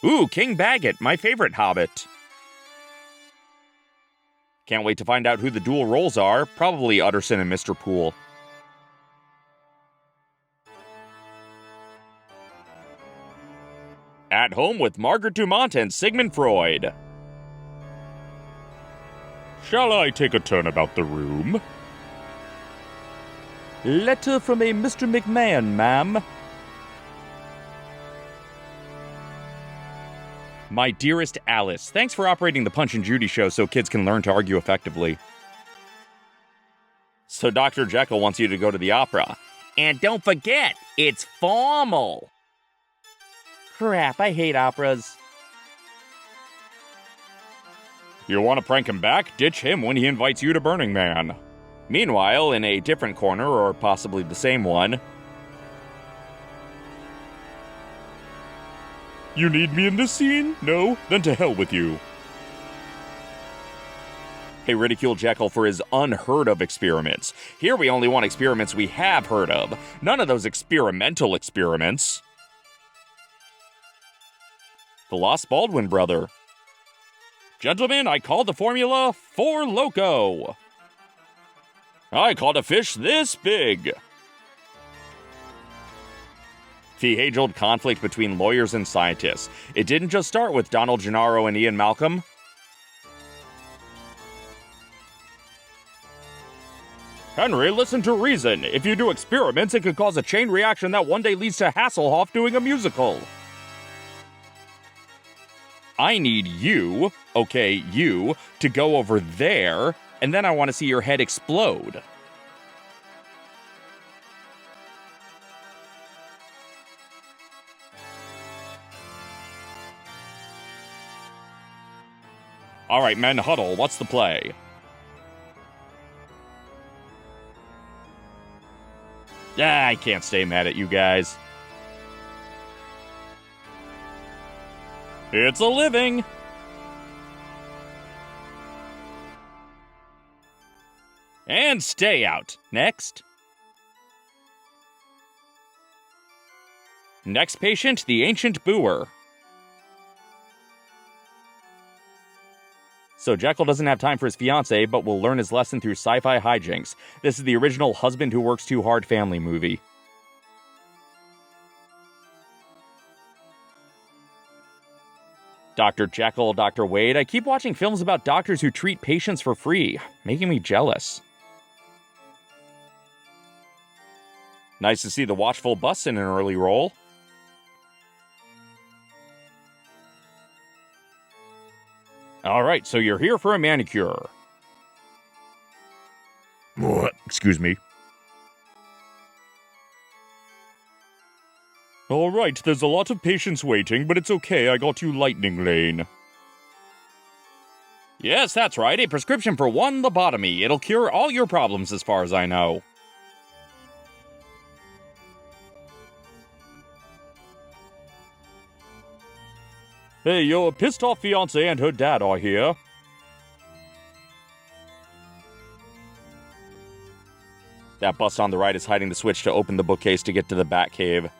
Ooh, King Bagot, my favorite hobbit. Can't wait to find out who the dual roles are. Probably Utterson and Mr. Poole. At home with Margaret Dumont and Sigmund Freud. Shall I take a turn about the room? Letter from a Mr. McMahon, ma'am. My dearest Alice, thanks for operating the Punch and Judy show so kids can learn to argue effectively. So Dr. Jekyll wants you to go to the opera. And don't forget, it's formal. Crap, I hate operas. You want to prank him back? Ditch him when he invites you to Burning Man. Meanwhile, in a different corner, or possibly the same one... You need me in this scene? No? Then to hell with you. They ridicule Jekyll for his unheard-of experiments. Here we only want experiments we have heard of. None of those experimental experiments. The Lost Baldwin brother. Gentlemen, I called the formula for Loco. I caught a fish this big. The age-old conflict between lawyers and scientists. It didn't just start with Donald Gennaro and Ian Malcolm. Henry, listen to reason. If you do experiments, it could cause a chain reaction that one day leads to Hasselhoff doing a musical. I need you, okay, you, to go over there, and then I want to see your head explode. All right, men, huddle. What's the play? I can't stay mad at you guys. It's a living. And stay out. Next. Next patient, the ancient Booer. So Jekyll doesn't have time for his fiancée, but will learn his lesson through sci-fi hijinks. This is the original husband who works too hard family movie. Dr. Jekyll, Dr. Wade, I keep watching films about doctors who treat patients for free, making me jealous. Nice to see the watchful Bus in an early role. Alright, so you're here for a manicure. Excuse me. Alright, there's a lot of patients waiting, but it's okay, I got you Lightning Lane. Yes, that's right, a prescription for one lobotomy. It'll cure all your problems as far as I know. Hey, your pissed-off fiancée and her dad are here. That bust on the right is hiding the switch to open the bookcase to get to the Batcave.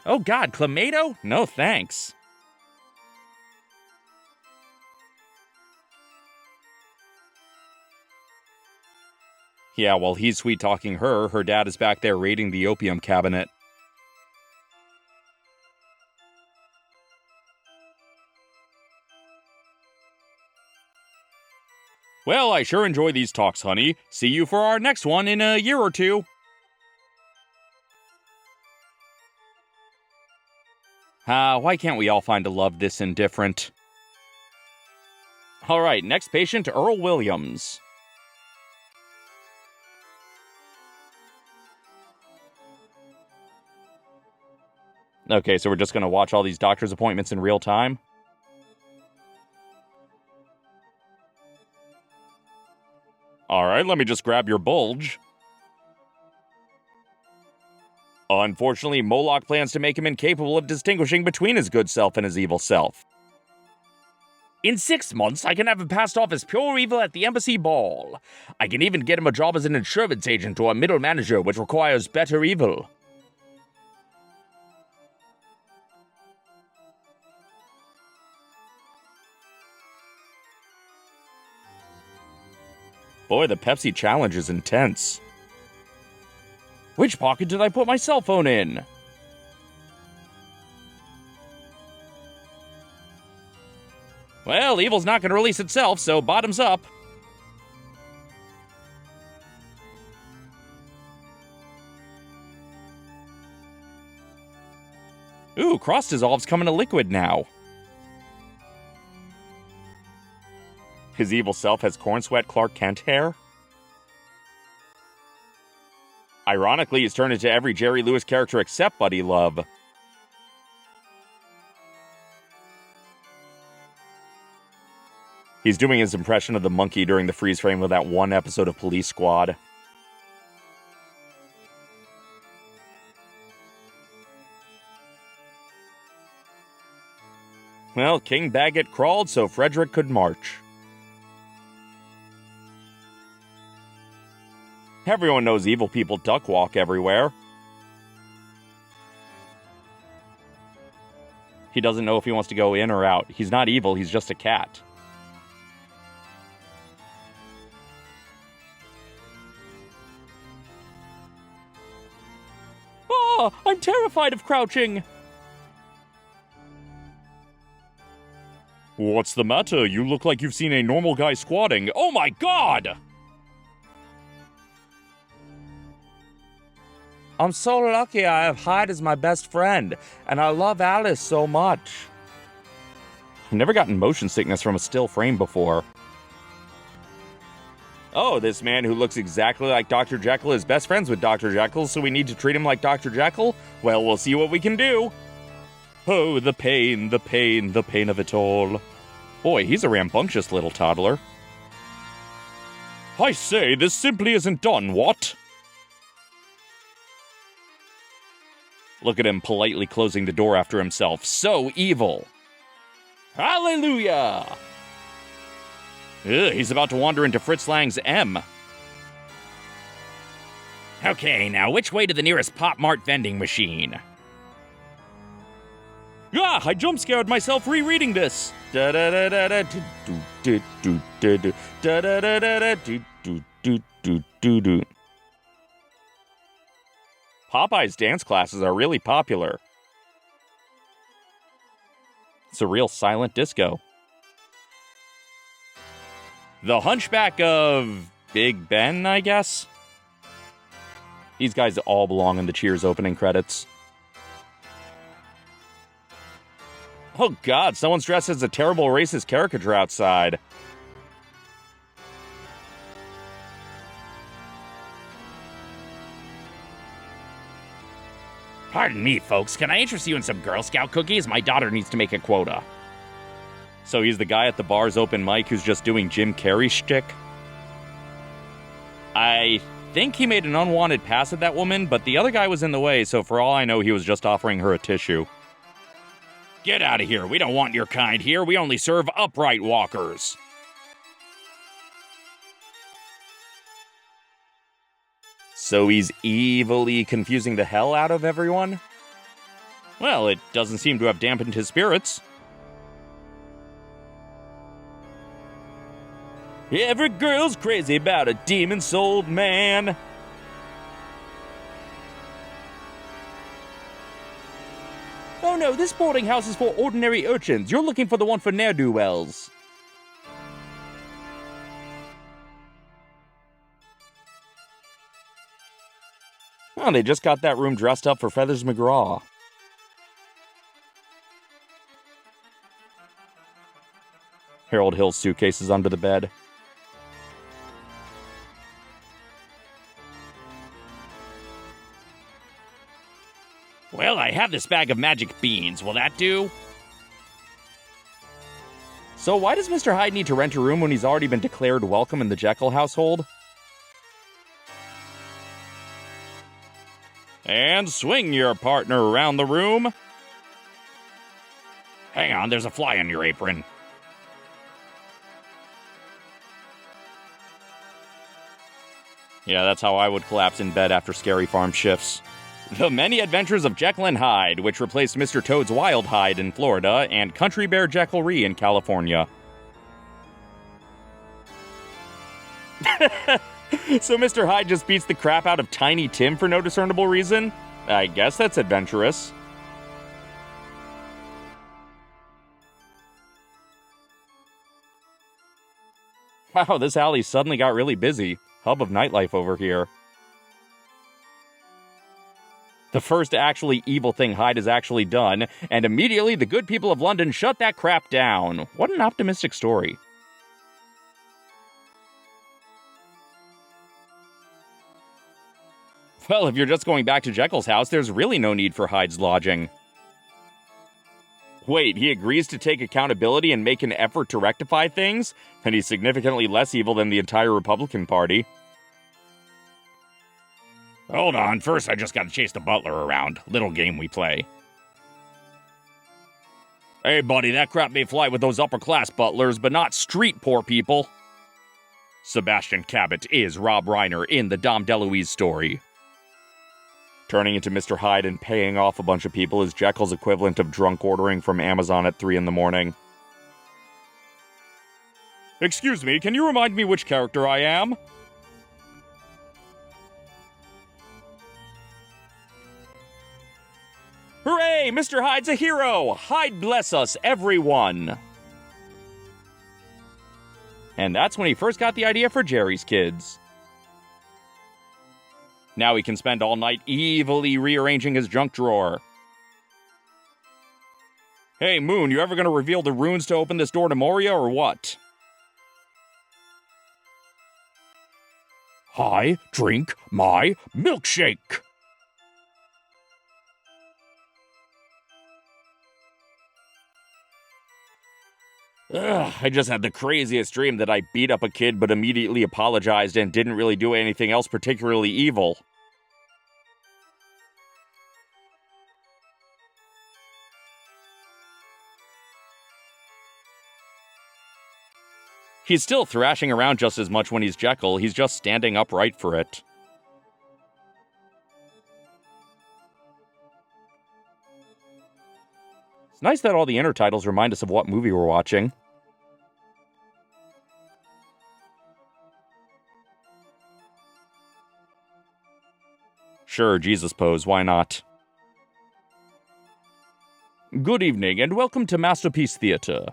Oh god, Clamato? No thanks. Yeah, while he's sweet-talking her, her dad is back there raiding the opium cabinet. Well, I sure enjoy these talks, honey. See you for our next one in a year or two. Why can't we all find a love this indifferent? Alright, next patient, Earl Williams. Okay, so we're just gonna watch all these doctor's appointments in real time? Alright, let me just grab your bulge. Unfortunately, Moloch plans to make him incapable of distinguishing between his good self and his evil self. In 6 months, I can have him passed off as pure evil at the embassy ball. I can even get him a job as an insurance agent or a middle manager, which requires better evil. Boy, the Pepsi challenge is intense. Which pocket did I put my cell phone in? Well, evil's not going to release itself, so bottoms up. Ooh, cross dissolve's coming to liquid now. His evil self has corn sweat Clark Kent hair. Ironically, he's turned into every Jerry Lewis character except Buddy Love. He's doing his impression of the monkey during the freeze frame of that one episode of Police Squad. Well, King Baggett crawled so Frederick could march. Everyone knows evil people duck walk everywhere. He doesn't know if he wants to go in or out. He's not evil, he's just a cat. Ah, I'm terrified of crouching! What's the matter? You look like you've seen a normal guy squatting. Oh my god! I'm so lucky I have Hyde as my best friend, and I love Alice so much. I've never gotten motion sickness from a still frame before. Oh, this man who looks exactly like Dr. Jekyll is best friends with Dr. Jekyll, so we need to treat him like Dr. Jekyll? Well, we'll see what we can do. Oh, the pain, the pain, the pain of it all. Boy, he's a rambunctious little toddler. I say, this simply isn't done, what? Look at him politely closing the door after himself. So evil. Hallelujah! Ugh, he's about to wander into Fritz Lang's M. Okay, now which way to the nearest Pop Mart vending machine? Ah, I jump-scared myself rereading this. Popeye's dance classes are really popular. It's a real silent disco. The Hunchback of Big Ben, I guess? These guys all belong in the Cheers opening credits. Oh god, someone's dressed as a terrible racist caricature outside. Pardon me, folks. Can I interest you in some Girl Scout cookies? My daughter needs to make a quota. So he's the guy at the bar's open mic who's just doing Jim Carrey shtick? I think he made an unwanted pass at that woman, but the other guy was in the way, so for all I know, he was just offering her a tissue. Get out of here. We don't want your kind here. We only serve upright walkers. So he's evilly confusing the hell out of everyone? Well, it doesn't seem to have dampened his spirits. Every girl's crazy about a demon-souled man. Oh no, this boarding house is for ordinary urchins. You're looking for the one for ne'er-do-wells. Oh, they just got that room dressed up for Feathers McGraw. Harold Hill's suitcase is under the bed. Well, I have this bag of magic beans. Will that do? So why does Mr. Hyde need to rent a room when he's already been declared welcome in the Jekyll household? And swing your partner around the room. Hang on, there's a fly on your apron. Yeah, that's how I would collapse in bed after Scary Farm shifts. The Many Adventures of Jekyll and Hyde, which replaced Mr. Toad's Wild Hyde in Florida and Country Bear Jekyll in California. So Mr. Hyde just beats the crap out of Tiny Tim for no discernible reason? I guess that's adventurous. Wow, this alley suddenly got really busy. Hub of nightlife over here. The first actually evil thing Hyde has actually done, and immediately the good people of London shut that crap down. What an optimistic story. Well, if you're just going back to Jekyll's house, there's really no need for Hyde's lodging. Wait, he agrees to take accountability and make an effort to rectify things? And he's significantly less evil than the entire Republican Party. Hold on, first I just gotta chase the butler around. Little game we play. Hey buddy, that crap may fly with those upper-class butlers, but not street poor people. Sebastian Cabot is Rob Reiner in the Dom DeLuise story. Turning into Mr. Hyde and paying off a bunch of people is Jekyll's equivalent of drunk ordering from Amazon at 3 in the morning. Excuse me, can you remind me which character I am? Hooray! Mr. Hyde's a hero! Hyde bless us, everyone! And that's when he first got the idea for Jerry's Kids. Now he can spend all night evilly rearranging his junk drawer. Hey, Moon, you ever gonna reveal the runes to open this door to Moria, or what? I drink my milkshake! Ugh, I just had the craziest dream that I beat up a kid but immediately apologized and didn't really do anything else particularly evil. He's still thrashing around just as much when he's Jekyll, he's just standing upright for it. It's nice that all the intertitles remind us of what movie we're watching. Sure, Jesus pose, why not? Good evening, and welcome to Masterpiece Theater.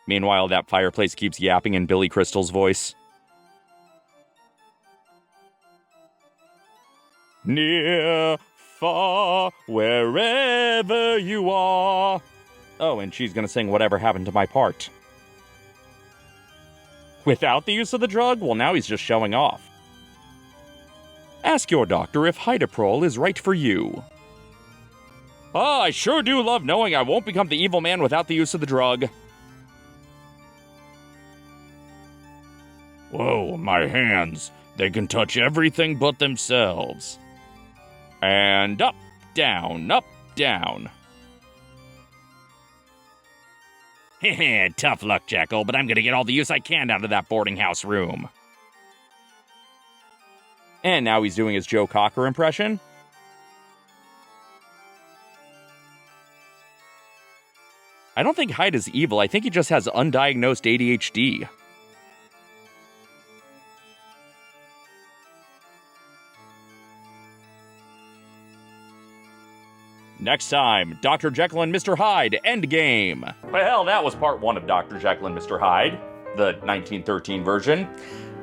Meanwhile, that fireplace keeps yapping in Billy Crystal's voice. Near, far, wherever you are. Oh, and she's gonna sing Whatever Happened to My Part. Without the use of the drug? Well, now he's just showing off. Ask your doctor if Hydeprol is right for you. Ah, I sure do love knowing I won't become the evil man without the use of the drug. Whoa, my hands. They can touch everything but themselves. And up, down, up, down. Heh, tough luck, Jekyll, but I'm gonna get all the use I can out of that boarding house room. And now he's doing his Joe Cocker impression. I don't think Hyde is evil, I think he just has undiagnosed ADHD. Next time, Dr. Jekyll and Mr. Hyde, Endgame. Well, that was part 1 of Dr. Jekyll and Mr. Hyde, the 1913 version.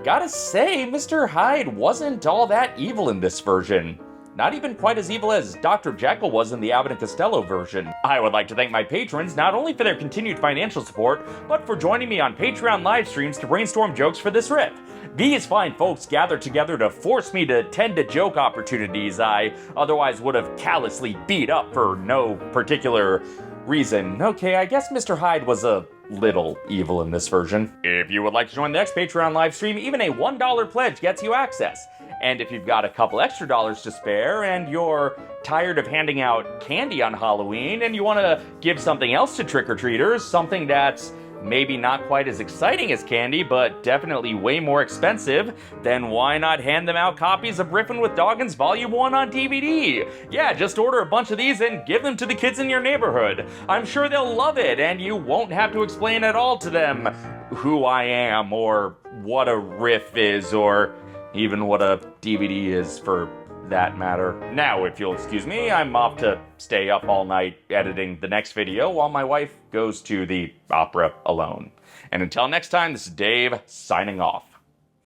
Gotta say, Mr. Hyde wasn't all that evil in this version. Not even quite as evil as Dr. Jekyll was in the Abbott and Costello version. I would like to thank my patrons not only for their continued financial support, but for joining me on Patreon live streams to brainstorm jokes for this riff. These fine folks gathered together to force me to tend to joke opportunities I otherwise would have callously beat up for no particular reason. Okay, I guess Mr. Hyde was a little evil in this version. If you would like to join the next Patreon live stream, even a $1 pledge gets you access. And if you've got a couple extra dollars to spare and you're tired of handing out candy on Halloween and you want to give something else to trick-or-treaters, something that's maybe not quite as exciting as candy, but definitely way more expensive, then why not hand them out copies of Riffin with Doggans Volume 1 on DVD? Yeah, just order a bunch of these and give them to the kids in your neighborhood. I'm sure they'll love it, and you won't have to explain at all to them who I am, or what a riff is, or even what a DVD is for that matter. Now, if you'll excuse me, I'm off to stay up all night editing the next video while my wife goes to the opera alone. And until next time, this is Dave, signing off.